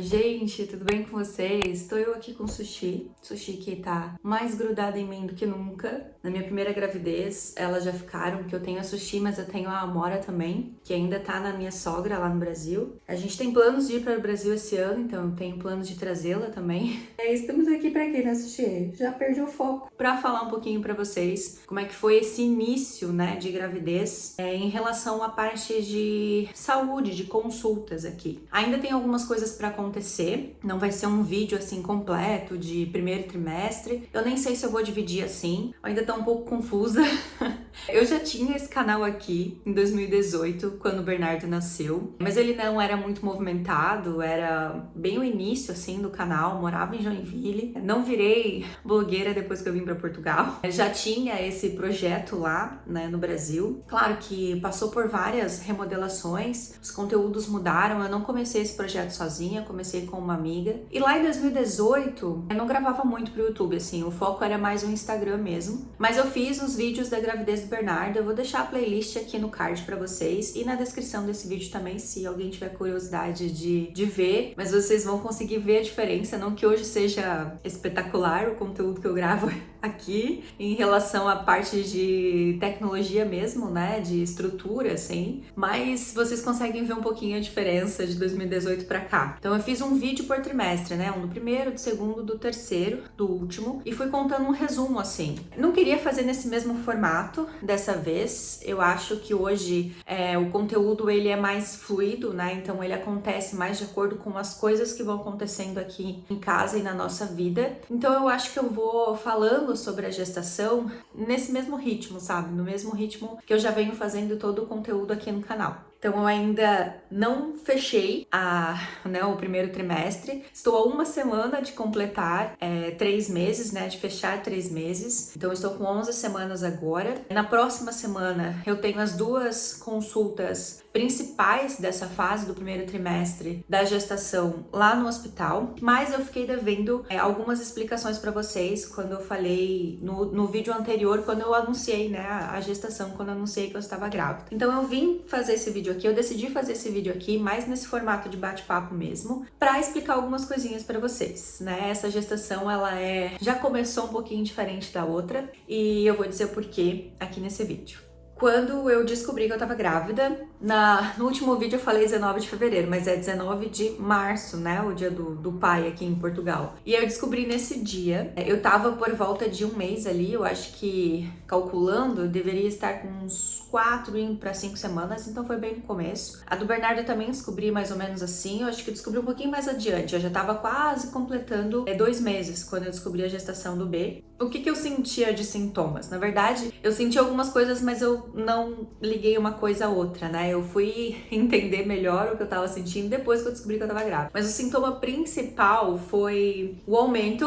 Gente, tudo bem com vocês? Estou eu aqui com sushi. Sushi que tá mais grudada em mim do que nunca. Na minha primeira gravidez, elas já ficaram, porque eu tenho a Sushi, mas eu tenho a Amora também, que ainda tá na minha sogra lá no Brasil. A gente tem planos de ir para o Brasil esse ano, então eu tenho planos de trazê-la também. Estamos aqui para quê, né, Sushi? Já perdi o foco. Para falar um pouquinho para vocês como é que foi esse início, né, de gravidez em relação à parte de saúde, de consultas aqui. Ainda tem algumas coisas para acontecer, não vai ser um vídeo assim completo de primeiro trimestre. Eu nem sei se eu vou dividir assim, eu ainda tô um pouco confusa. Eu já tinha esse canal aqui em 2018, quando o Bernardo nasceu, mas ele não era muito movimentado, era bem o início assim do canal, morava em Joinville. Não virei blogueira depois que eu vim para Portugal. Eu já tinha esse projeto lá, né, no Brasil. Claro que passou por várias remodelações, os conteúdos mudaram, eu não comecei esse projeto sozinha, comecei com uma amiga. E lá em 2018, eu não gravava muito pro YouTube, assim, o foco era mais o Instagram mesmo. Mas eu fiz os vídeos da gravidez do Bernardo, eu vou deixar a playlist aqui no card pra vocês e na descrição desse vídeo também, se alguém tiver curiosidade de ver. Mas vocês vão conseguir ver a diferença, não que hoje seja espetacular o conteúdo que eu gravo aqui em relação à parte de tecnologia mesmo, né, de estrutura, assim, mas vocês conseguem ver um pouquinho a diferença de 2018 pra cá. Então eu fiz um vídeo por trimestre, né, um do primeiro, do segundo, do terceiro, do último, e fui contando um resumo, assim. Não queria fazer nesse mesmo formato dessa vez, eu acho que hoje o conteúdo ele é mais fluido, né, então ele acontece mais de acordo com as coisas que vão acontecendo aqui em casa e na nossa vida. Então eu acho que eu vou falando sobre a gestação nesse mesmo ritmo, sabe? No mesmo ritmo que eu já venho fazendo todo o conteúdo aqui no canal. Então eu ainda não fechei o primeiro trimestre. Estou a uma semana de completar 3 meses, né? De fechar 3 meses. Então eu estou com 11 semanas agora. Na próxima semana eu tenho as 2 consultas principais dessa fase do primeiro trimestre da gestação lá no hospital. Mas eu fiquei devendo algumas explicações para vocês quando eu falei no vídeo anterior, quando eu anunciei, né, a gestação, quando eu anunciei que eu estava grávida. Então eu vim fazer esse vídeo aqui, eu decidi fazer esse vídeo aqui mais nesse formato de bate-papo mesmo, para explicar algumas coisinhas para vocês, né? Essa gestação, ela já começou um pouquinho diferente da outra e eu vou dizer o porquê aqui nesse vídeo. Quando eu descobri que eu tava grávida, no último vídeo eu falei 19 de fevereiro, mas é 19 de março, né? O dia do pai aqui em Portugal. E eu descobri nesse dia, eu tava por volta de um mês ali, eu acho que, calculando, eu deveria estar com uns 4 indo para 5 semanas, então foi bem no começo. A do Bernardo eu também descobri mais ou menos assim, eu acho que eu descobri um pouquinho mais adiante, eu já tava quase completando 2 meses quando eu descobri a gestação do B. O que eu sentia de sintomas? Na verdade, eu senti algumas coisas, mas eu não liguei uma coisa a outra, né? Eu fui entender melhor o que eu tava sentindo depois que eu descobri que eu tava grávida. Mas o sintoma principal foi o aumento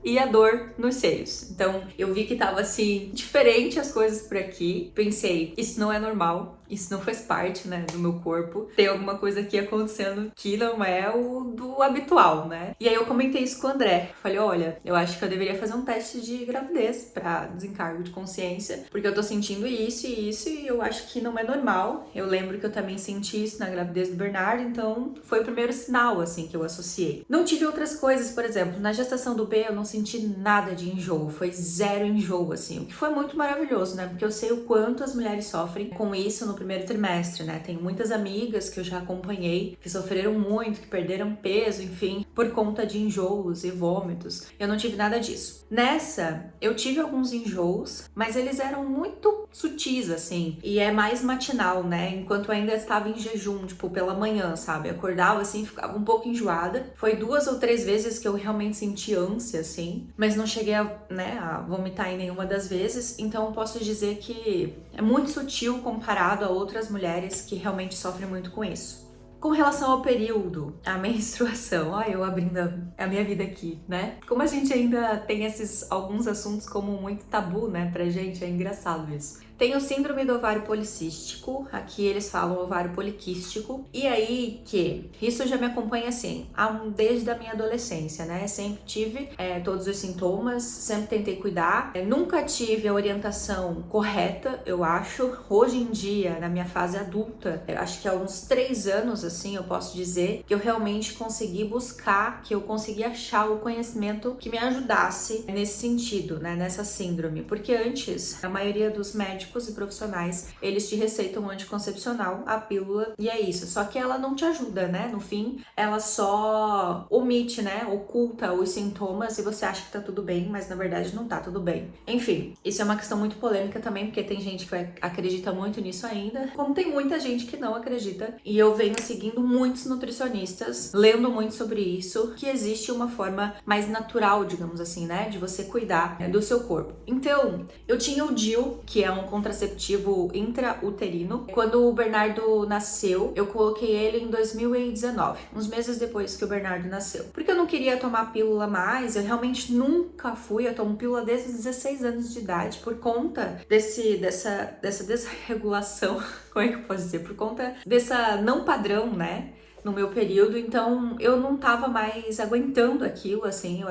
e a dor nos seios. Então, eu vi que tava assim, diferente as coisas por aqui. Pensei, isso não é normal, isso não faz parte, né, do meu corpo. Tem alguma coisa aqui acontecendo que não é o do habitual, né? E aí eu comentei isso com o André. Falei, olha, eu acho que eu deveria fazer um teste de gravidez pra desencargo de consciência, porque eu tô sentindo isso e isso e eu acho que não é normal. Eu lembro que eu também senti isso na gravidez do Bernardo, então foi o primeiro sinal, assim, que eu associei. Não tive outras coisas, por exemplo, na gestação do B eu não senti nada de enjoo, foi 0 enjoo, assim, o que foi muito maravilhoso, né? Porque eu sei o quanto as mulheres sofrem com isso no primeiro trimestre, né? Tenho muitas amigas que eu já acompanhei, que sofreram muito, que perderam peso, enfim, por conta de enjoos e vômitos. Eu não tive nada disso. Nessa, eu tive alguns enjoos, mas eles eram muito sutis, assim, e é mais matinal, né? Enquanto eu ainda estava em jejum, tipo, pela manhã, sabe? Acordava, assim, ficava um pouco enjoada. Foi 2 ou 3 vezes que eu realmente senti ânsia, assim, mas não cheguei a vomitar em nenhuma das vezes, então eu posso dizer que é muito sutil comparado a outras mulheres que realmente sofrem muito com isso. Com relação ao período, a menstruação, ó, eu abrindo a minha vida aqui, né? Como a gente ainda tem alguns assuntos como muito tabu, né, pra gente, é engraçado isso. Tenho síndrome do ovário policístico, aqui eles falam ovário poliquístico, e aí que isso já me acompanha assim, desde a minha adolescência, né? Sempre tive todos os sintomas, sempre tentei cuidar, nunca tive a orientação correta, eu acho. Hoje em dia, na minha fase adulta, eu acho que há uns 3 anos, assim, eu posso dizer que eu realmente consegui buscar, que eu consegui achar o conhecimento que me ajudasse nesse sentido, né? Nessa síndrome, porque antes, a maioria dos médicos e profissionais, eles te receitam um anticoncepcional, a pílula, e é isso. Só que ela não te ajuda, né? No fim, ela só omite, né? Oculta os sintomas e você acha que tá tudo bem, mas na verdade não tá tudo bem. Enfim, isso é uma questão muito polêmica também, porque tem gente que acredita muito nisso ainda, como tem muita gente que não acredita. E eu venho seguindo muitos nutricionistas, lendo muito sobre isso, que existe uma forma mais natural, digamos assim, né? De você cuidar do seu corpo. Então, eu tinha o DIU, que é um contraceptivo intrauterino. Quando o Bernardo nasceu, eu coloquei ele em 2019, uns meses depois que o Bernardo nasceu. Porque eu não queria tomar pílula mais, eu realmente nunca fui, eu tomo pílula desde os 16 anos de idade, por conta dessa desregulação, como é que eu posso dizer? Por conta dessa não padrão, né? No meu período, então eu não tava mais aguentando aquilo, assim,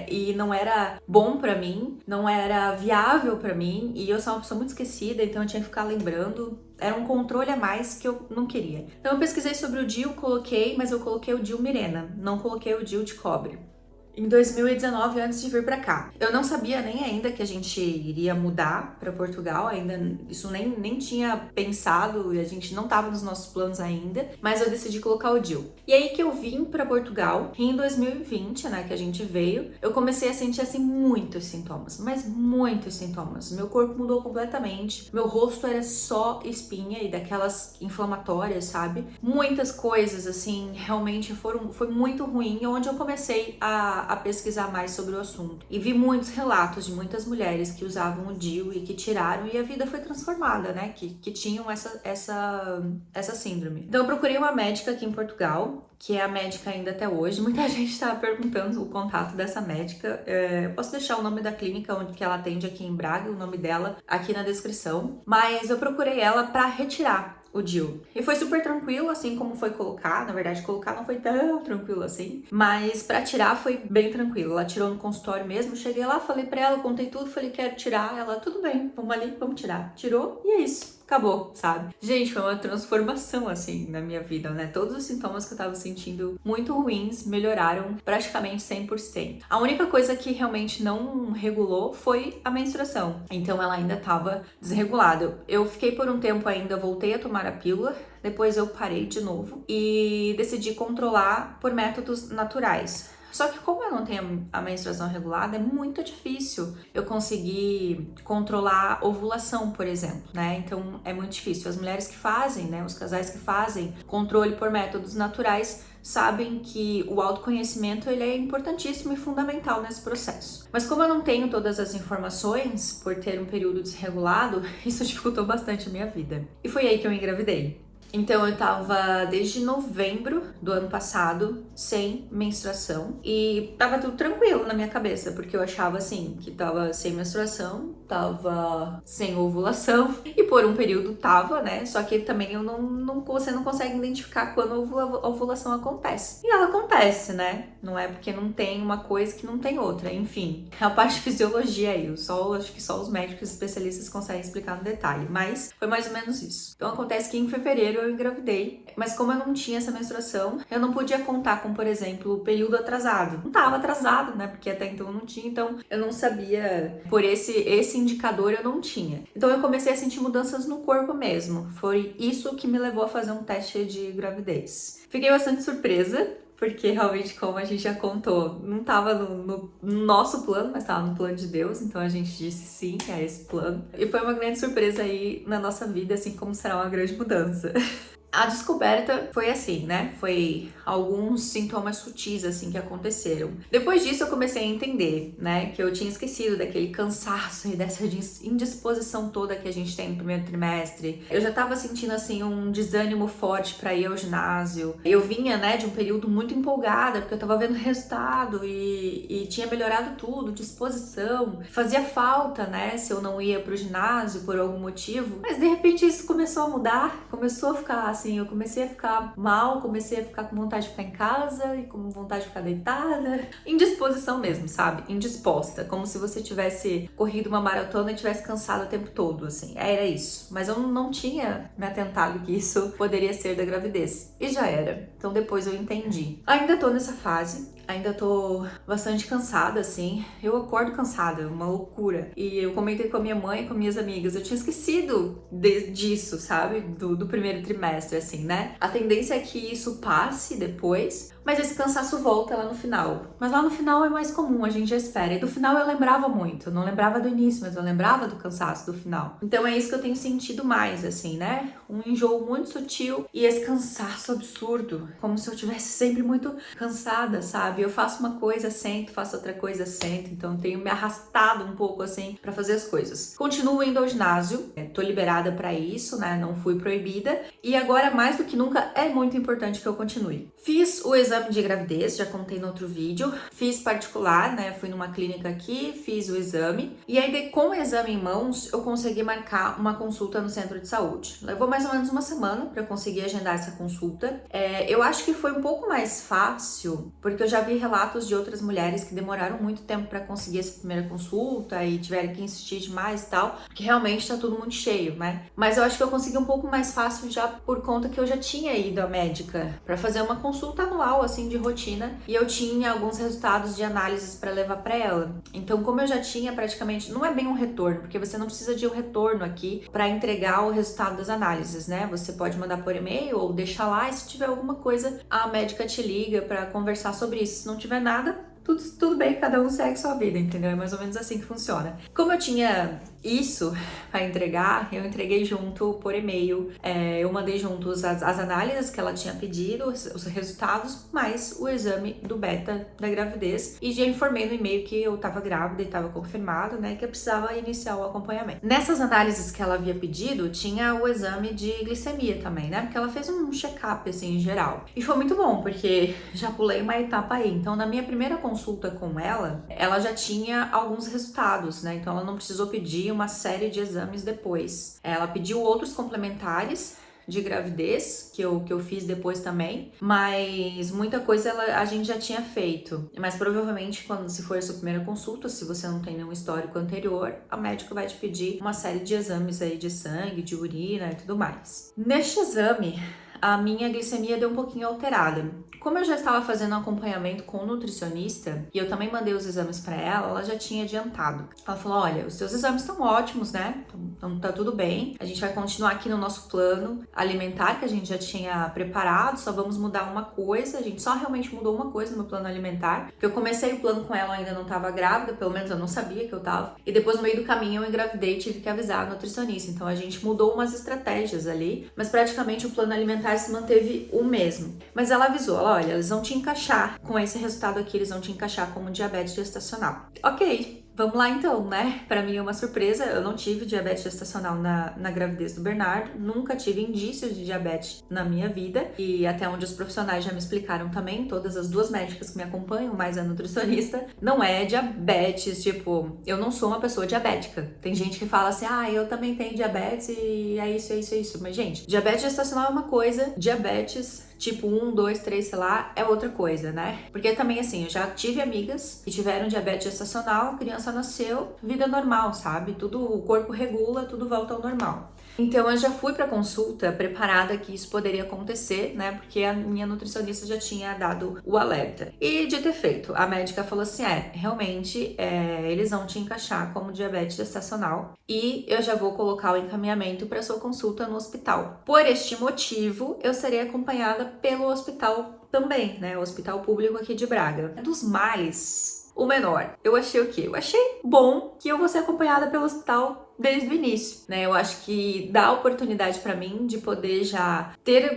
e não era bom pra mim, não era viável pra mim, e eu sou uma pessoa muito esquecida, então eu tinha que ficar lembrando. Era um controle a mais que eu não queria. Então eu pesquisei sobre o DIU, mas eu coloquei o DIU Mirena, não coloquei o DIU de cobre. Em 2019, antes de vir pra cá. Eu não sabia nem ainda que a gente iria mudar pra Portugal, ainda isso nem tinha pensado e a gente não tava nos nossos planos ainda, mas eu decidi colocar o DIU. E aí que eu vim pra Portugal, em 2020, né, que a gente veio, eu comecei a sentir assim muitos sintomas, mas muitos sintomas. Meu corpo mudou completamente, meu rosto era só espinha e daquelas inflamatórias, sabe? Muitas coisas assim, realmente foi muito ruim, onde eu comecei a pesquisar mais sobre o assunto. E vi muitos relatos de muitas mulheres que usavam o DIU e que tiraram e a vida foi transformada, né? Que tinham essa síndrome. Então eu procurei uma médica aqui em Portugal, que é a médica ainda até hoje. Muita gente tá perguntando o contato dessa médica. Eu posso deixar o nome da clínica onde que ela atende aqui em Braga, o nome dela aqui na descrição. Mas eu procurei ela para retirar o DIU. E foi super tranquilo, assim como foi colocar. Na verdade, colocar não foi tão tranquilo assim, mas pra tirar foi bem tranquilo. Ela tirou no consultório mesmo. Cheguei lá, falei pra ela, contei tudo, falei, quero tirar. Ela, tudo bem, vamos ali, vamos tirar. Tirou e é isso. Acabou, sabe? Gente, foi uma transformação, assim, na minha vida, né? Todos os sintomas que eu tava sentindo muito ruins melhoraram praticamente 100%. A única coisa que realmente não regulou foi a menstruação. Então, ela ainda tava desregulada. Eu fiquei por um tempo ainda, voltei a tomar a pílula, depois eu parei de novo e decidi controlar por métodos naturais. Só que como eu não tenho a menstruação regulada, é muito difícil eu conseguir controlar a ovulação, por exemplo, né? Então é muito difícil. As mulheres que fazem, né, os casais que fazem controle por métodos naturais sabem que o autoconhecimento ele é importantíssimo e fundamental nesse processo. Mas como eu não tenho todas as informações por ter um período desregulado, isso dificultou bastante a minha vida. E foi aí que eu engravidei. Então eu tava desde novembro do ano passado sem menstruação e tava tudo tranquilo na minha cabeça, porque eu achava assim que tava sem menstruação, tava sem ovulação e por um período tava, né? Só que também você não consegue identificar quando a ovulação acontece. E ela acontece, né? Não é porque não tem uma coisa que não tem outra. Enfim, a parte de fisiologia aí, acho que só os médicos especialistas conseguem explicar no detalhe, mas foi mais ou menos isso. Então acontece que em fevereiro eu engravidei, mas como eu não tinha essa menstruação, eu não podia contar com, por exemplo, o período atrasado. Não tava atrasado, né? Porque até então eu não tinha, então eu não sabia, por esse indicador eu não tinha. Então eu comecei a sentir mudanças no corpo mesmo. Foi isso que me levou a fazer um teste de gravidez. Fiquei bastante surpresa, porque realmente, como a gente já contou, não estava no nosso plano, mas estava no plano de Deus, então a gente disse sim a esse plano. E foi uma grande surpresa aí na nossa vida, assim como será uma grande mudança. A descoberta foi assim, né? Foi alguns sintomas sutis, assim, que aconteceram. Depois disso, eu comecei a entender, né? Que eu tinha esquecido daquele cansaço e dessa indisposição toda que a gente tem no primeiro trimestre. Eu já tava sentindo, assim, um desânimo forte pra ir ao ginásio. Eu vinha, né, de um período muito empolgada, porque eu tava vendo resultado e tinha melhorado tudo, disposição. Fazia falta, né, se eu não ia pro ginásio por algum motivo. Mas, de repente, isso começou a mudar, começou a ficar assim, eu comecei a ficar mal, comecei a ficar com vontade de ficar em casa e com vontade de ficar deitada. Indisposição mesmo, sabe? Indisposta. Como se você tivesse corrido uma maratona e tivesse cansado o tempo todo, assim. Era isso. Mas eu não tinha me atentado que isso poderia ser da gravidez. E já era. Então depois eu entendi. Ainda tô nessa fase. Ainda tô bastante cansada, assim. Eu acordo cansada, é uma loucura. E eu comentei com a minha mãe e com minhas amigas. Eu tinha esquecido disso, sabe? Do primeiro trimestre, assim, né? A tendência é que isso passe depois, mas esse cansaço volta lá no final. Mas lá no final é mais comum, a gente já espera. E do final eu lembrava muito. Eu não lembrava do início, mas eu lembrava do cansaço do final. Então é isso que eu tenho sentido mais, assim, né? Um enjoo muito sutil e esse cansaço absurdo. Como se eu estivesse sempre muito cansada, sabe? Eu faço uma coisa, sento, faço outra coisa, sento. Então eu tenho me arrastado um pouco, assim, pra fazer as coisas. Continuo indo ao ginásio. Tô liberada pra isso, né? Não fui proibida. E agora, mais do que nunca, é muito importante que eu continue. Fiz o exame de gravidez, já contei no outro vídeo. Fiz particular, né? Fui numa clínica aqui, fiz o exame. E aí, com o exame em mãos, eu consegui marcar uma consulta no centro de saúde. Levou mais ou menos uma semana pra eu conseguir agendar essa consulta. Eu acho que foi um pouco mais fácil, porque eu já vi relatos de outras mulheres que demoraram muito tempo pra conseguir essa primeira consulta e tiveram que insistir demais e tal, porque realmente tá tudo muito cheio, né? Mas eu acho que eu consegui um pouco mais fácil já por conta que eu já tinha ido à médica pra fazer uma consulta anual, assim, de rotina, e eu tinha alguns resultados de análises pra levar pra ela. Então, como eu já tinha praticamente, não é bem um retorno, porque você não precisa de um retorno aqui pra entregar o resultado das análises, né? Você pode mandar por e-mail ou deixar lá, e se tiver alguma coisa, a médica te liga pra conversar sobre isso. Se não tiver nada, tudo bem, cada um segue sua vida, entendeu? É mais ou menos assim que funciona. Como eu tinha isso para entregar, eu entreguei junto por e-mail. Eu mandei juntos as análises que ela tinha pedido, os resultados, mais o exame do beta da gravidez. E já informei no e-mail que eu tava grávida e tava confirmado, né? Que eu precisava iniciar o acompanhamento. Nessas análises que ela havia pedido, tinha o exame de glicemia também, né? Porque ela fez um check-up, assim, em geral. E foi muito bom, porque já pulei uma etapa aí. Então, na minha primeira consulta com ela, ela já tinha alguns resultados, né? Então, ela não precisou pedir uma série de exames depois. Ela pediu outros complementares de gravidez, que eu fiz depois também, mas muita coisa a gente já tinha feito. Mas provavelmente, se for a sua primeira consulta, se você não tem nenhum histórico anterior, a médica vai te pedir uma série de exames aí de sangue, de urina e tudo mais. Neste exame, a minha glicemia deu um pouquinho alterada. Como eu já estava fazendo acompanhamento com o nutricionista e eu também mandei os exames para ela já tinha adiantado. Ela falou: olha, os seus exames estão ótimos, né? Então tá tudo bem. A gente vai continuar aqui no nosso plano alimentar que a gente já tinha preparado, só vamos mudar uma coisa. A gente só realmente mudou uma coisa no plano alimentar, porque eu comecei o plano com ela, ainda não estava grávida, pelo menos eu não sabia que eu tava. E depois no meio do caminho eu engravidei e tive que avisar a nutricionista. Então a gente mudou umas estratégias ali, mas praticamente o plano alimentar se manteve o mesmo. Mas ela avisou, olha, eles vão te encaixar com esse resultado aqui, eles vão te encaixar como diabetes gestacional. Ok, vamos lá então, né? Pra mim é uma surpresa, eu não tive diabetes gestacional na gravidez do Bernardo, nunca tive indícios de diabetes na minha vida, e até onde os profissionais já me explicaram também, todas as duas médicas que me acompanham, mais a nutricionista, não é diabetes, tipo, eu não sou uma pessoa diabética. Tem gente que fala assim, eu também tenho diabetes e é isso, é isso, é isso. Mas, gente, diabetes gestacional é uma coisa, diabetes tipo 1, 2, 3, sei lá, é outra coisa, né? Porque também, assim, eu já tive amigas que tiveram diabetes gestacional, a criança nasceu, vida normal, sabe? Tudo, o corpo regula, tudo volta ao normal. Então eu já fui pra consulta preparada que isso poderia acontecer, né? Porque a minha nutricionista já tinha dado o alerta. E de ter feito, a médica falou assim, realmente, eles vão te encaixar como diabetes gestacional e eu já vou colocar o encaminhamento para sua consulta no hospital. Por este motivo, eu serei acompanhada pelo hospital também, né? O hospital público aqui de Braga. Dos males, o menor. Eu achei o quê? Eu achei bom que eu vou ser acompanhada pelo hospital desde o início, né? Eu acho que dá oportunidade pra mim de poder já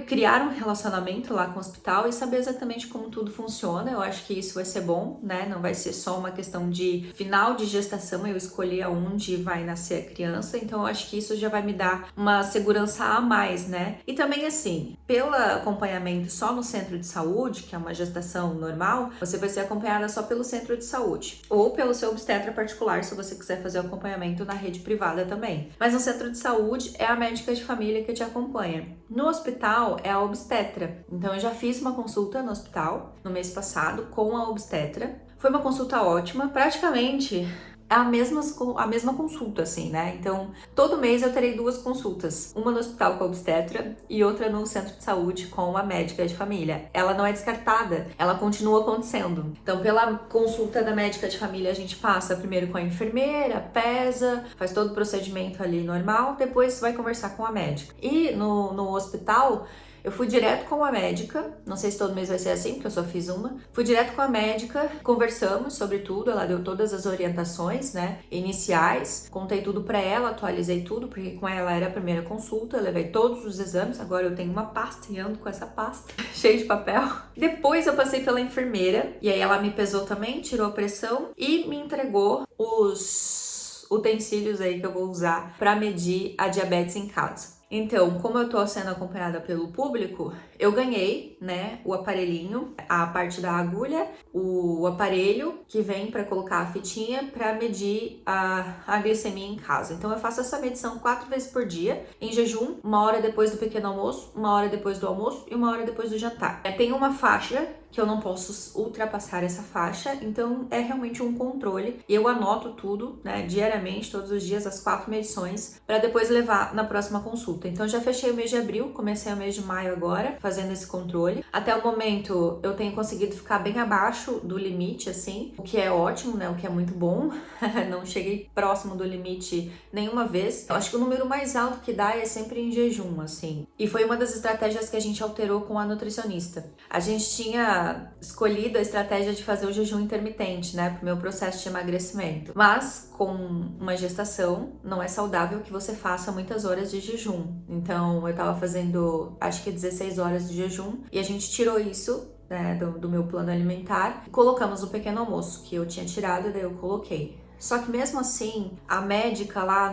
criar um relacionamento lá com o hospital e saber exatamente como tudo funciona. Eu acho que isso vai ser bom, né? Não vai ser só uma questão de final de gestação, eu escolher aonde vai nascer a criança. Então eu acho que isso já vai me dar uma segurança a mais, né? E também assim, pelo acompanhamento só no centro de saúde, que é uma gestação normal, você vai ser acompanhada só pelo centro de saúde ou pelo seu obstetra particular, se você quiser fazer o acompanhamento na rede privada também. Mas no centro de saúde é a médica de família que te acompanha. No hospital é a obstetra. Então eu já fiz uma consulta no hospital no mês passado com a obstetra. Foi uma consulta ótima, praticamente é a mesma consulta, assim, né? Então, todo mês eu terei 2 consultas. Uma no hospital com a obstetra e outra no centro de saúde com a médica de família. Ela não é descartada, ela continua acontecendo. Então, pela consulta da médica de família, a gente passa primeiro com a enfermeira, pesa, faz todo o procedimento ali normal, depois vai conversar com a médica. E no hospital, eu fui direto com a médica, não sei se todo mês vai ser assim, porque eu só fiz uma. Fui direto com a médica, conversamos sobre tudo, ela deu todas as orientações, né, iniciais. Contei tudo pra ela, atualizei tudo, porque com ela era a primeira consulta, eu levei todos os exames, agora eu tenho uma pasta e ando com essa pasta, cheia de papel. Depois eu passei pela enfermeira, e aí ela me pesou também, tirou a pressão e me entregou os utensílios aí que eu vou usar pra medir a diabetes em casa. Então, como eu tô sendo acompanhada pelo público, eu ganhei, né, o aparelhinho, a parte da agulha, o aparelho que vem para colocar a fitinha para medir a glicemia em casa. Então, eu faço essa medição 4 vezes por dia, em jejum, 1 hora depois do pequeno almoço, 1 hora depois do almoço e 1 hora depois do jantar. Tem uma faixa que eu não posso ultrapassar essa faixa, então é realmente um controle. E eu anoto tudo, né, diariamente, todos os dias, as 4 medições, para depois levar na próxima consulta. Então já fechei o mês de abril, comecei o mês de maio agora, fazendo esse controle. Até o momento eu tenho conseguido ficar bem abaixo do limite, assim, o que é ótimo, né, o que é muito bom. Não cheguei próximo do limite nenhuma vez. Eu acho que o número mais alto que dá é sempre em jejum, assim. E foi uma das estratégias que a gente alterou com a nutricionista. A gente tinha escolhido a estratégia de fazer o jejum intermitente, né, pro meu processo de emagrecimento. Mas com uma gestação, não é saudável que você faça muitas horas de jejum. Então, eu tava fazendo, acho que 16 horas de jejum, e a gente tirou isso, né, do meu plano alimentar, e colocamos o pequeno almoço, que eu tinha tirado, e daí eu coloquei. Só que mesmo assim, a médica lá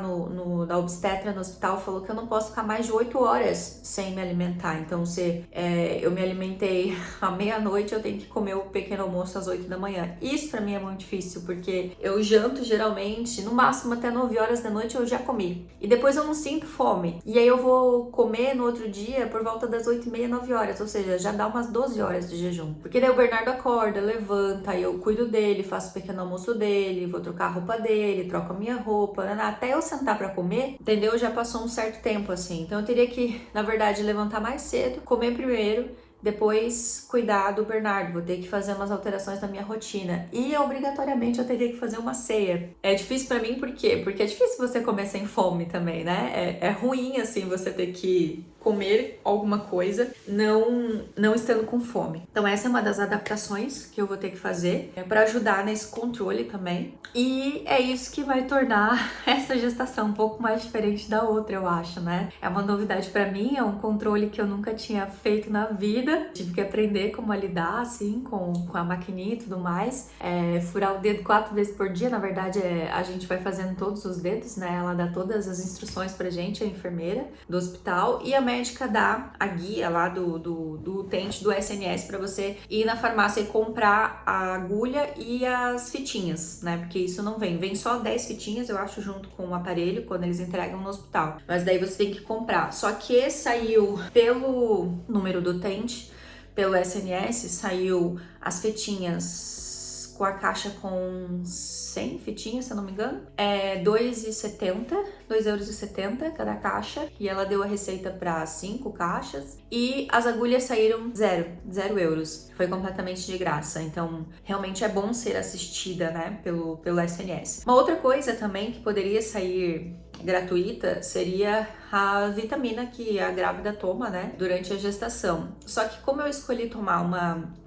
da obstetra no hospital falou que eu não posso ficar mais de 8 horas sem me alimentar. Então, se eu me alimentei à meia-noite, eu tenho que comer o pequeno almoço às 8 da manhã. Isso pra mim é muito difícil, porque eu janto geralmente, no máximo até 9 horas da noite eu já comi. E depois eu não sinto fome. E aí eu vou comer no outro dia por volta das 8h30, 9 horas. Ou seja, já dá umas 12 horas de jejum. Porque daí o Bernardo acorda, levanta, aí eu cuido dele, faço o pequeno almoço dele, vou trocar a roupa dele, troco a minha roupa, né? Até eu sentar pra comer, entendeu? Já passou um certo tempo, assim. Então eu teria que, na verdade, levantar mais cedo, comer primeiro, depois cuidar do Bernardo. Vou ter que fazer umas alterações na minha rotina. E obrigatoriamente eu teria que fazer uma ceia. É difícil pra mim, por quê? Porque é difícil você comer sem fome também, né? É ruim, assim, você ter que comer alguma coisa não estando com fome. Então essa é uma das adaptações que eu vou ter que fazer para ajudar nesse controle também. E é isso que vai tornar essa gestação um pouco mais diferente da outra, eu acho, né? É uma novidade para mim, é um controle que eu nunca tinha feito na vida. Tive que aprender como a lidar, assim, com a maquininha e tudo mais. Furar o dedo 4 vezes por dia, na verdade, a gente vai fazendo todos os dedos, né? Ela dá todas as instruções pra gente, a enfermeira do hospital, e a médica dá a guia lá do utente do SNS para você ir na farmácia e comprar a agulha e as fitinhas, né? Porque isso não vem só 10 fitinhas, eu acho, junto com o aparelho, quando eles entregam no hospital. Mas daí você tem que comprar. Só que saiu pelo número do utente, pelo SNS, saiu as fitinhas com a caixa com 100 fitinhas, se eu não me engano. É €2,70 cada caixa. E ela deu a receita para 5 caixas. E as agulhas saíram zero euros. Foi completamente de graça. Então, realmente é bom ser assistida, né, pelo SNS. Uma outra coisa também que poderia sair gratuita seria a vitamina que a grávida toma, né, durante a gestação. Só que como eu escolhi tomar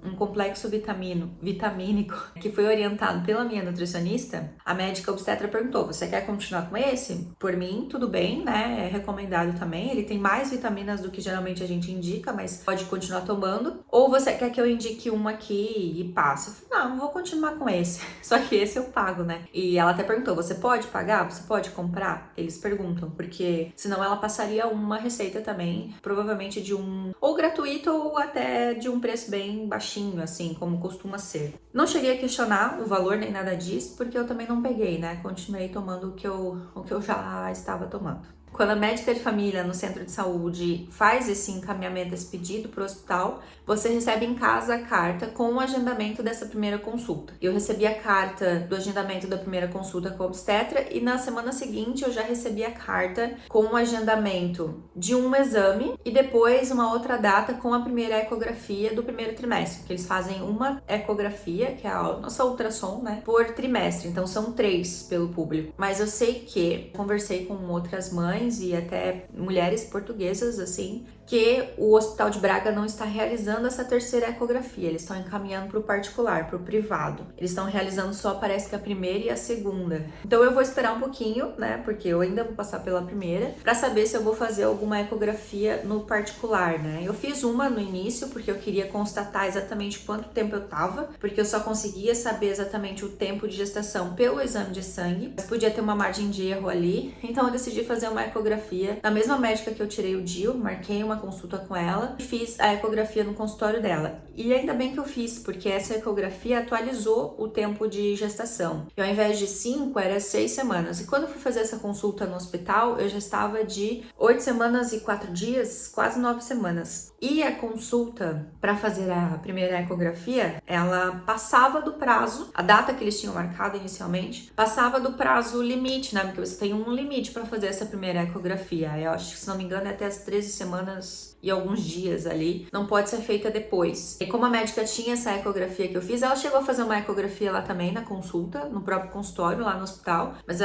um complexo vitamínico que foi orientado pela minha nutricionista, a médica obstetra perguntou: você quer continuar com esse? Por mim, tudo bem, né? É recomendado também. Ele tem mais vitaminas do que geralmente a gente indica, mas pode continuar tomando. Ou você quer que eu indique um aqui e passe? Eu falei: não, vou continuar com esse. Só que esse eu pago, né? E ela até perguntou: você pode pagar? Você pode comprar? Eles perguntam, porque senão ela passaria uma receita também, provavelmente de um ou gratuito ou até de um preço bem baixinho, assim, como costuma ser. Não cheguei a questionar o valor nem nada disso, porque eu também não peguei, né? Continuei tomando o que eu já estava tomando. Quando a médica de família no centro de saúde faz esse encaminhamento, esse pedido para o hospital, você recebe em casa a carta com o agendamento dessa primeira consulta. Eu recebi a carta do agendamento da primeira consulta com a obstetra e na semana seguinte eu já recebi a carta com o agendamento de um exame e depois uma outra data com a primeira ecografia do primeiro trimestre, que eles fazem uma ecografia, que é a nossa ultrassom, né, por trimestre, então são 3 pelo público. Mas eu sei que conversei com outras mães e até mulheres portuguesas, assim, que o Hospital de Braga não está realizando essa terceira ecografia, eles estão encaminhando para o particular, para o privado. Eles estão realizando só, parece que a primeira e a segunda. Então eu vou esperar um pouquinho, né, porque eu ainda vou passar pela primeira, para saber se eu vou fazer alguma ecografia no particular, né. Eu fiz uma no início, porque eu queria constatar exatamente quanto tempo eu tava, porque eu só conseguia saber exatamente o tempo de gestação pelo exame de sangue, mas podia ter uma margem de erro ali, então eu decidi fazer uma ecografia na mesma médica que eu tirei o DIU, marquei uma consulta com ela e fiz a ecografia no consultório dela. E ainda bem que eu fiz, porque essa ecografia atualizou o tempo de gestação. E ao invés de 5, era 6 semanas. E quando eu fui fazer essa consulta no hospital, eu já estava de 8 semanas e 4 dias, quase 9 semanas. E a consulta para fazer a primeira ecografia, ela passava do prazo, a data que eles tinham marcado inicialmente, passava do prazo limite, né? Porque você tem um limite para fazer essa primeira ecografia. Eu acho que, se não me engano, é até as 13 semanas e alguns dias ali, não pode ser feita depois. E como a médica tinha essa ecografia que eu fiz, ela chegou a fazer uma ecografia lá também na consulta, no próprio consultório, lá no hospital, mas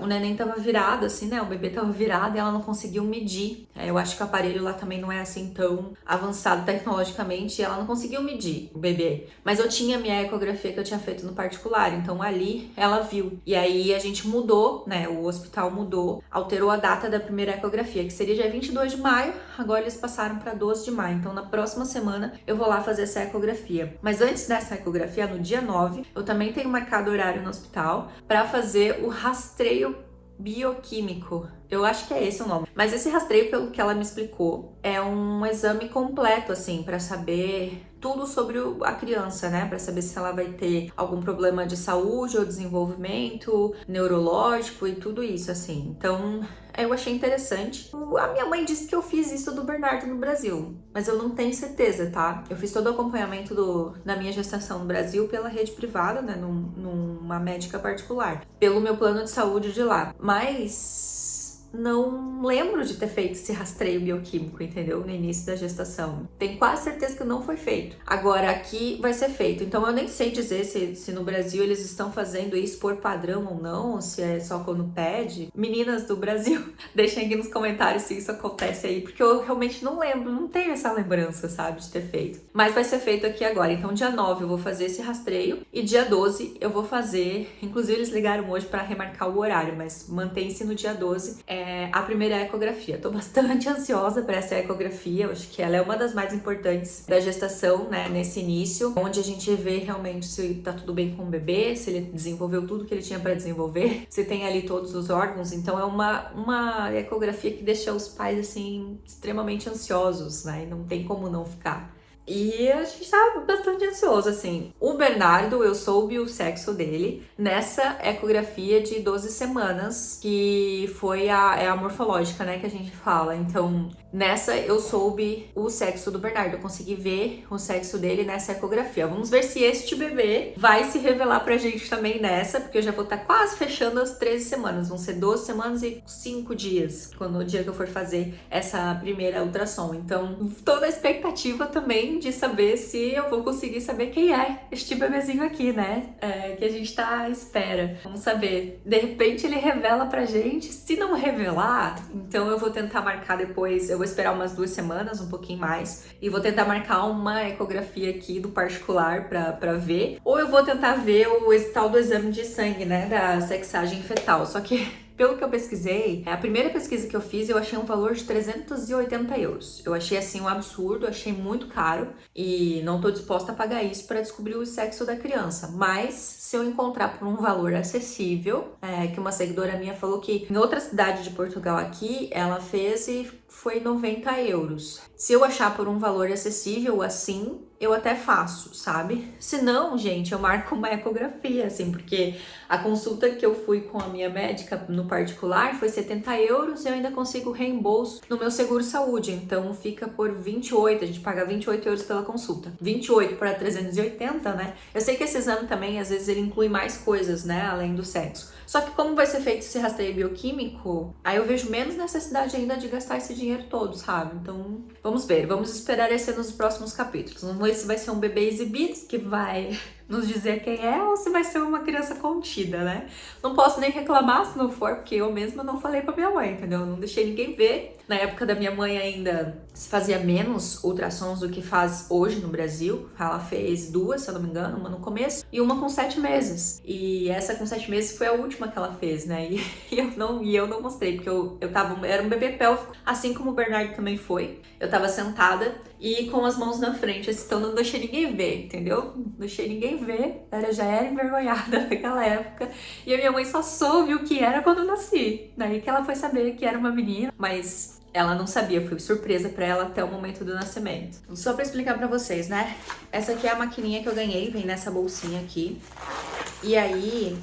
o neném tava virado assim, né, o bebê tava virado e ela não conseguiu medir. Eu acho que o aparelho lá também não é assim tão avançado tecnologicamente e ela não conseguiu medir o bebê. Mas eu tinha minha ecografia que eu tinha feito no particular, então ali ela viu. E aí a gente mudou, né, o hospital mudou, alterou a data da primeira ecografia, que seria dia 22 de maio, agora eles passaram para 12 de maio, então na próxima semana eu vou lá fazer essa ecografia. Mas antes dessa ecografia, no dia 9, eu também tenho marcado horário no hospital para fazer o rastreio bioquímico. Eu acho que é esse o nome. Mas esse rastreio, pelo que ela me explicou, é um exame completo, assim, para saber tudo sobre a criança, né? Para saber se ela vai ter algum problema de saúde ou desenvolvimento neurológico e tudo isso, assim. Então, eu achei interessante. A minha mãe disse que eu fiz isso do Bernardo no Brasil, mas eu não tenho certeza, tá? Eu fiz todo o acompanhamento da minha gestação no Brasil pela rede privada, né? Numa médica particular, pelo meu plano de saúde de lá. Mas não lembro de ter feito esse rastreio bioquímico, entendeu? No início da gestação. Tenho quase certeza que não foi feito. Agora aqui vai ser feito. Então eu nem sei dizer se no Brasil eles estão fazendo isso por padrão ou não, ou se é só quando pede. Meninas do Brasil, deixem aqui nos comentários se isso acontece aí, porque eu realmente não lembro, não tenho essa lembrança, sabe, de ter feito. Mas vai ser feito aqui agora. Então dia 9 eu vou fazer esse rastreio e dia 12 eu vou fazer, inclusive eles ligaram hoje para remarcar o horário, mas mantém-se no dia 12, a primeira ecografia. Tô bastante ansiosa para essa ecografia, eu acho que ela é uma das mais importantes da gestação, né, nesse início, onde a gente vê realmente se tá tudo bem com o bebê, se ele desenvolveu tudo que ele tinha para desenvolver, se tem ali todos os órgãos. Então é uma ecografia que deixa os pais, assim, extremamente ansiosos, né, e não tem como não ficar. E a gente tava bastante ansioso, assim. O Bernardo, eu soube o sexo dele nessa ecografia de 12 semanas, que foi a morfológica, né, que a gente fala. Então, nessa eu soube o sexo do Bernardo, eu consegui ver o sexo dele nessa ecografia. Vamos ver se este bebê vai se revelar pra gente também nessa, porque eu já vou estar quase fechando as 13 semanas. Vão ser 12 semanas e 5 dias, quando o dia que eu for fazer essa primeira ultrassom. Então, tô na expectativa também de saber se eu vou conseguir saber quem é este bebezinho aqui, né? Que a gente tá à espera. Vamos saber. De repente ele revela pra gente. Se não revelar, então eu vou tentar marcar depois. Eu vou esperar umas 2 semanas, um pouquinho mais. E vou tentar marcar uma ecografia aqui do particular pra ver. Ou eu vou tentar ver esse tal do exame de sangue, né? Da sexagem fetal. Só que pelo que eu pesquisei, a primeira pesquisa que eu fiz, eu achei um valor de 380 euros. Eu achei assim um absurdo, achei muito caro e não tô disposta a pagar isso para descobrir o sexo da criança. Mas se eu encontrar por um valor acessível, que uma seguidora minha falou que em outra cidade de Portugal aqui, ela fez e foi 90 euros. Se eu achar por um valor acessível assim, eu até faço, sabe? Se não, gente, eu marco uma ecografia, assim, porque a consulta que eu fui com a minha médica no particular foi 70 euros e eu ainda consigo reembolso no meu seguro saúde. Então fica por 28, a gente paga 28 euros pela consulta. 28 para 380, né? Eu sei que esse exame também, às vezes, ele inclui mais coisas, né? Além do sexo. Só que como vai ser feito esse rastreio bioquímico, aí eu vejo menos necessidade ainda de gastar esse dinheiro todo, sabe? Então, vamos ver. Vamos esperar esse nos próximos capítulos. Vamos ver se vai ser um bebê exibido que vai nos dizer quem é ou se vai ser uma criança contida, né? Não posso nem reclamar se não for, porque eu mesma não falei pra minha mãe, entendeu? Não deixei ninguém ver. Na época da minha mãe ainda se fazia menos ultrassons do que faz hoje no Brasil. Ela fez 2, se eu não me engano, uma no começo e uma com 7 meses. E essa com 7 meses foi a última que ela fez, né? E eu não mostrei, porque era um bebê pélvico, assim como o Bernardo também foi. Eu tava sentada e com as mãos na frente, então não deixei ninguém ver, entendeu? Não deixei ninguém ver, já era envergonhada naquela época. E a minha mãe só soube o que era quando eu nasci. Daí que ela foi saber que era uma menina, mas ela não sabia, foi surpresa pra ela até o momento do nascimento. Só pra explicar pra vocês, né? Essa aqui é a maquininha que eu ganhei, vem nessa bolsinha aqui. E aí,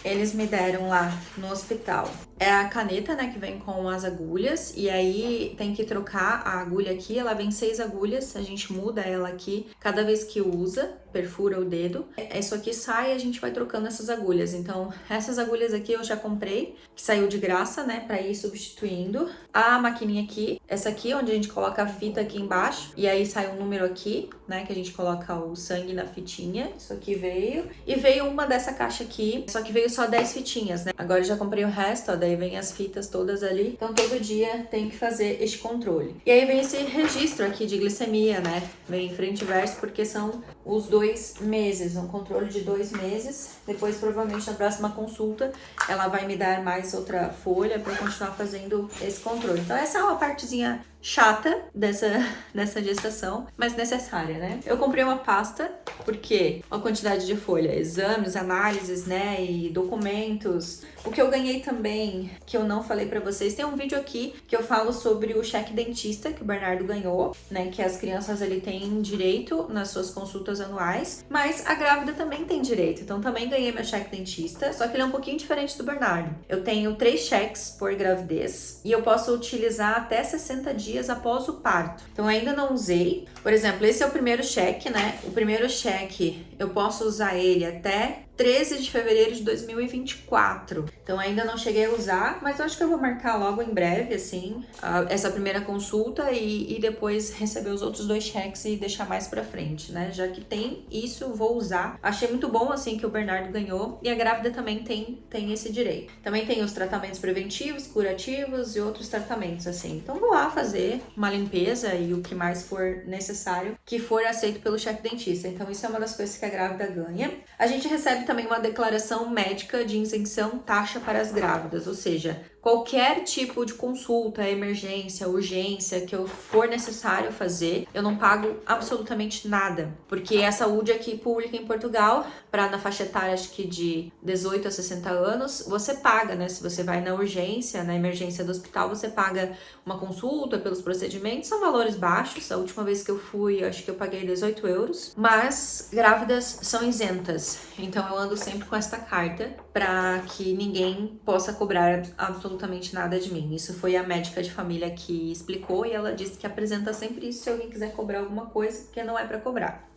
eles me deram lá no hospital. É a caneta, né, que vem com as agulhas, e aí tem que trocar a agulha aqui, ela vem 6 agulhas, a gente muda ela aqui cada vez que usa, perfura o dedo. Isso aqui sai e a gente vai trocando essas agulhas. Então, essas agulhas aqui eu já comprei, que saiu de graça, né, pra ir substituindo. A maquininha aqui, essa aqui, onde a gente coloca a fita aqui embaixo, e aí sai um número aqui, né, que a gente coloca o sangue na fitinha. Isso aqui veio. E veio uma dessa caixa aqui, só que veio só 10 fitinhas, né. Agora eu já comprei o resto, ó, daí vem as fitas todas ali. Então todo dia tem que fazer este controle. E aí vem esse registro aqui de glicemia, né? Vem em frente e verso porque são os 2 meses, um controle de 2 meses. Depois, provavelmente, na próxima consulta, ela vai me dar mais outra folha para continuar fazendo esse controle. Então essa é uma partezinha chata dessa gestação, mas necessária, né? Eu comprei uma pasta porque a quantidade de folha, exames, análises, né, e documentos. O que eu ganhei também, que eu não falei pra vocês, tem um vídeo aqui que eu falo sobre o cheque dentista que o Bernardo ganhou, né, que as crianças ali têm direito nas suas consultas anuais, mas a grávida também tem direito. Então também ganhei meu cheque dentista, só que ele é um pouquinho diferente do Bernardo. Eu tenho 3 cheques por gravidez e eu posso utilizar até 60 dias após o parto. Então ainda não usei. Por exemplo, esse é o primeiro cheque, né? O primeiro cheque eu posso usar ele até 13 de fevereiro de 2024. Então ainda não cheguei a usar, mas eu acho que eu vou marcar logo em breve, assim, essa primeira consulta e depois receber os outros 2 cheques e deixar mais pra frente, né? Já que tem isso, vou usar. Achei muito bom, assim, que o Bernardo ganhou e a grávida também tem esse direito. Também tem os tratamentos preventivos, curativos e outros tratamentos, assim. Então vou lá fazer uma limpeza e o que mais for necessário, que for aceito pelo chefe dentista. Então isso é uma das coisas que a grávida ganha. A gente recebe também uma declaração médica de isenção taxa para as grávidas, ou seja, qualquer tipo de consulta, emergência, urgência que eu for necessário fazer, eu não pago absolutamente nada, porque a saúde aqui pública em Portugal, para na faixa etária acho que de 18 a 60 anos, você paga, né? Se você vai na urgência, na emergência do hospital, você paga uma consulta pelos procedimentos, são valores baixos. A última vez que eu fui, acho que eu paguei 18 euros, mas grávidas são isentas, então eu ando sempre com esta carta para que ninguém possa cobrar absolutamente nada de mim. Isso foi a médica de família que explicou e ela disse que apresenta sempre isso se alguém quiser cobrar alguma coisa, porque não é para cobrar.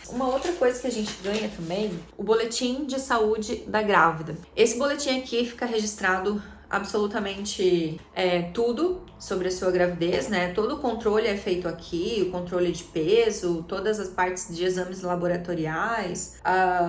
Uma outra coisa que a gente ganha também, o boletim de saúde da grávida. Esse boletim aqui fica registrado absolutamente tudo sobre a sua gravidez, né? Todo o controle é feito aqui, o controle de peso, todas as partes de exames laboratoriais,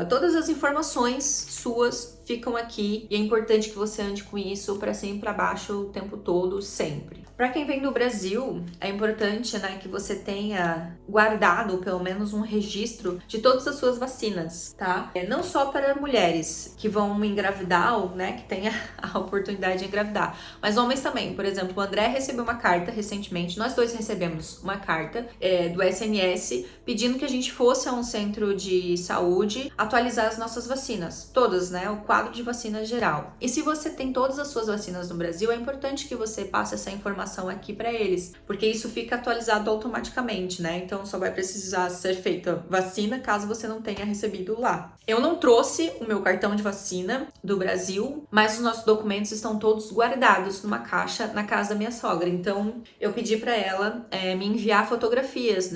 todas as informações suas ficam aqui e é importante que você ande com isso para cima e para baixo o tempo todo, sempre. Para quem vem do Brasil, é importante, né, que você tenha guardado pelo menos um registro de todas as suas vacinas, tá? Não só para mulheres que vão engravidar ou, né, que tenha a oportunidade de engravidar, mas homens também. Por exemplo, o André recebeu uma carta recentemente, nós dois recebemos uma carta do SNS pedindo que a gente fosse a um centro de saúde atualizar as nossas vacinas, todas, né, o quadro de vacinas geral. E se você tem todas as suas vacinas no Brasil, é importante que você passe essa informação aqui para eles, porque isso fica atualizado automaticamente, né? Então só vai precisar ser feita vacina caso você não tenha recebido lá. Eu não trouxe o meu cartão de vacina do Brasil, mas os nossos documentos estão todos guardados numa caixa na casa da minha sogra. Então eu pedi para ela me enviar fotografias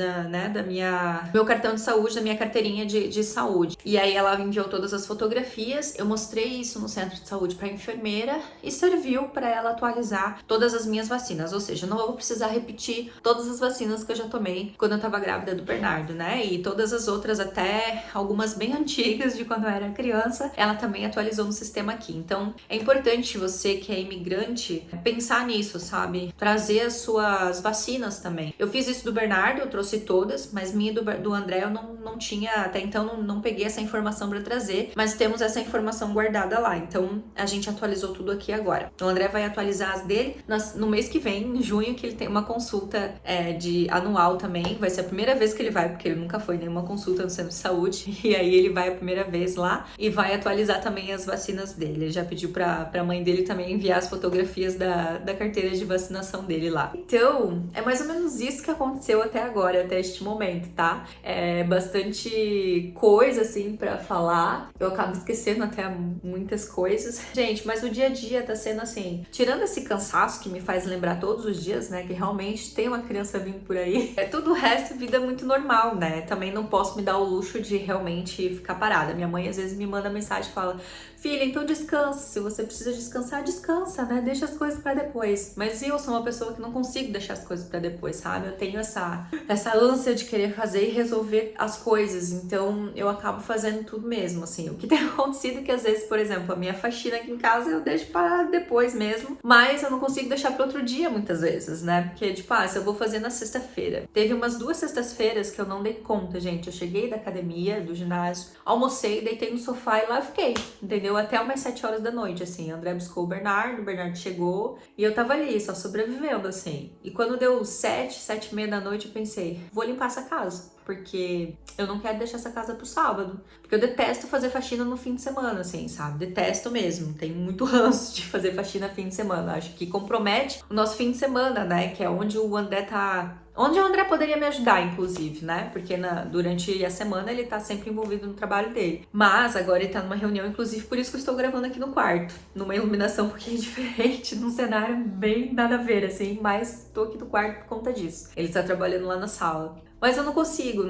meu cartão de saúde, da minha carteirinha de saúde. E aí ela enviou todas as fotografias, eu mostrei isso no centro de saúde para a enfermeira e serviu para ela atualizar todas as minhas vacinas. Ou seja, não vou precisar repetir todas as vacinas que eu já tomei quando eu tava grávida do Bernardo, né? E todas as outras, até algumas bem antigas de quando eu era criança, ela também atualizou no sistema aqui. Então, é importante você que é imigrante pensar nisso, sabe? Trazer as suas vacinas também. Eu fiz isso do Bernardo, eu trouxe todas, mas minha do André eu não tinha, até então não peguei essa informação para trazer, mas temos essa informação guardada lá. Então, a gente atualizou tudo aqui agora. O André vai atualizar as dele no mês que vem, em junho, que ele tem uma consulta de anual também. Vai ser a primeira vez que ele vai, porque ele nunca foi nenhuma consulta no centro de saúde. E aí ele vai a primeira vez lá e vai atualizar também as vacinas dele. Ele já pediu pra mãe dele também enviar as fotografias da carteira de vacinação dele lá. Então, é mais ou menos isso que aconteceu até agora, até este momento, tá? É bastante coisa, assim, pra falar. Eu acabo esquecendo até muitas coisas. Gente, mas o dia a dia tá sendo assim, tirando esse cansaço que me faz lembrar todos os dias, né, que realmente tem uma criança vindo por aí, tudo o resto, vida muito normal, né? Também não posso me dar o luxo de realmente ficar parada. Minha mãe às vezes me manda mensagem e fala: filha, então descansa, se você precisa descansar, descansa, né? Deixa as coisas pra depois. Mas eu sou uma pessoa que não consigo deixar as coisas pra depois, sabe? Eu tenho essa ânsia de querer fazer e resolver as coisas, então eu acabo fazendo tudo mesmo, assim. O que tem acontecido é que às vezes, por exemplo, a minha faxina aqui em casa eu deixo para depois mesmo, mas eu não consigo deixar para outro dia muitas vezes, né? Porque, tipo, se eu vou fazer na sexta-feira. Teve umas 2 sextas-feiras que eu não dei conta, gente. Eu cheguei da academia, do ginásio, almocei, deitei no sofá e lá eu fiquei, entendeu? Até umas 7 horas da noite, assim. A André buscou o Bernardo chegou e eu tava ali, só sobrevivendo, assim. E quando deu 7 e meia da noite, eu pensei, vou limpar essa casa. Porque eu não quero deixar essa casa pro sábado. Porque eu detesto fazer faxina no fim de semana, assim, sabe? Detesto mesmo. Tenho muito ranço de fazer faxina fim de semana. Acho que compromete o nosso fim de semana, né? Que é onde o André tá... Onde o André poderia me ajudar, inclusive, né? Porque durante a semana ele tá sempre envolvido no trabalho dele. Mas agora ele tá numa reunião, inclusive por isso que eu estou gravando aqui no quarto. Numa iluminação um pouquinho diferente, num cenário bem nada a ver, assim. Mas tô aqui no quarto por conta disso. Ele tá trabalhando lá na sala. Mas eu não consigo,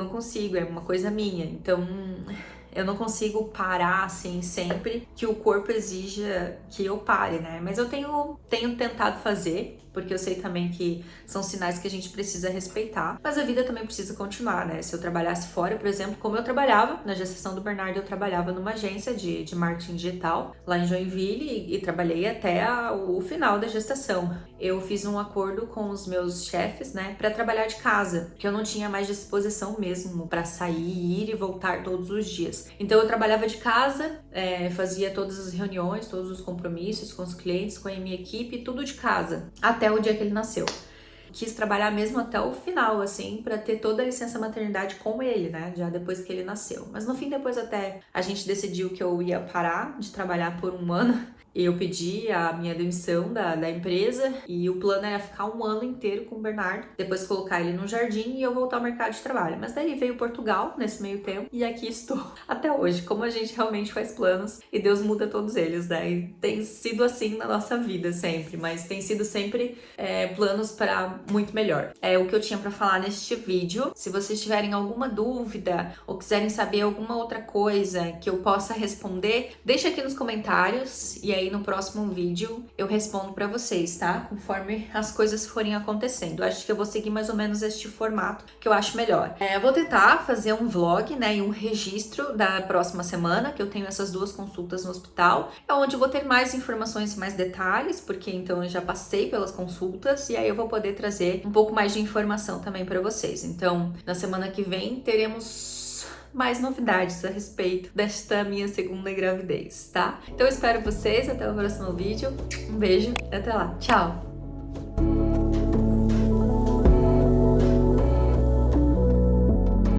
é uma coisa minha. Então, eu não consigo parar, assim, sempre que o corpo exija que eu pare, né? Mas eu tenho tentado fazer, porque eu sei também que são sinais que a gente precisa respeitar. Mas a vida também precisa continuar, né? Se eu trabalhasse fora, por exemplo, como eu trabalhava na gestação do Bernardo, eu trabalhava numa agência de marketing digital lá em Joinville e trabalhei até o final da gestação. Eu fiz um acordo com os meus chefes, né, para trabalhar de casa, porque eu não tinha mais disposição mesmo para sair, ir e voltar todos os dias. Então eu trabalhava de casa, fazia todas as reuniões, todos os compromissos com os clientes, com a minha equipe, tudo de casa, até o dia que ele nasceu. Quis trabalhar mesmo até o final, assim, pra ter toda a licença maternidade com ele, né, já depois que ele nasceu. Mas no fim, depois até a gente decidiu que eu ia parar de trabalhar por 1 ano. Eu pedi a minha demissão da empresa e o plano era ficar 1 ano inteiro com o Bernardo, depois colocar ele no jardim e eu voltar ao mercado de trabalho. Mas daí veio Portugal nesse meio tempo e aqui estou até hoje, como a gente realmente faz planos e Deus muda todos eles, né? E tem sido assim na nossa vida sempre, mas tem sido sempre planos para muito melhor. É o que eu tinha para falar neste vídeo. Se vocês tiverem alguma dúvida ou quiserem saber alguma outra coisa que eu possa responder, deixa aqui nos comentários e aí aí no próximo vídeo eu respondo pra vocês, tá? Conforme as coisas forem acontecendo. Acho que eu vou seguir mais ou menos este formato que eu acho melhor. Eu vou tentar fazer um vlog, né, e um registro da próxima semana, que eu tenho essas 2 consultas no hospital, onde eu vou ter mais informações e mais detalhes, porque então eu já passei pelas consultas e aí eu vou poder trazer um pouco mais de informação também pra vocês. Então, na semana que vem teremos mais novidades a respeito desta minha segunda gravidez, tá? Então eu espero vocês até o próximo vídeo. Um beijo e até lá. Tchau!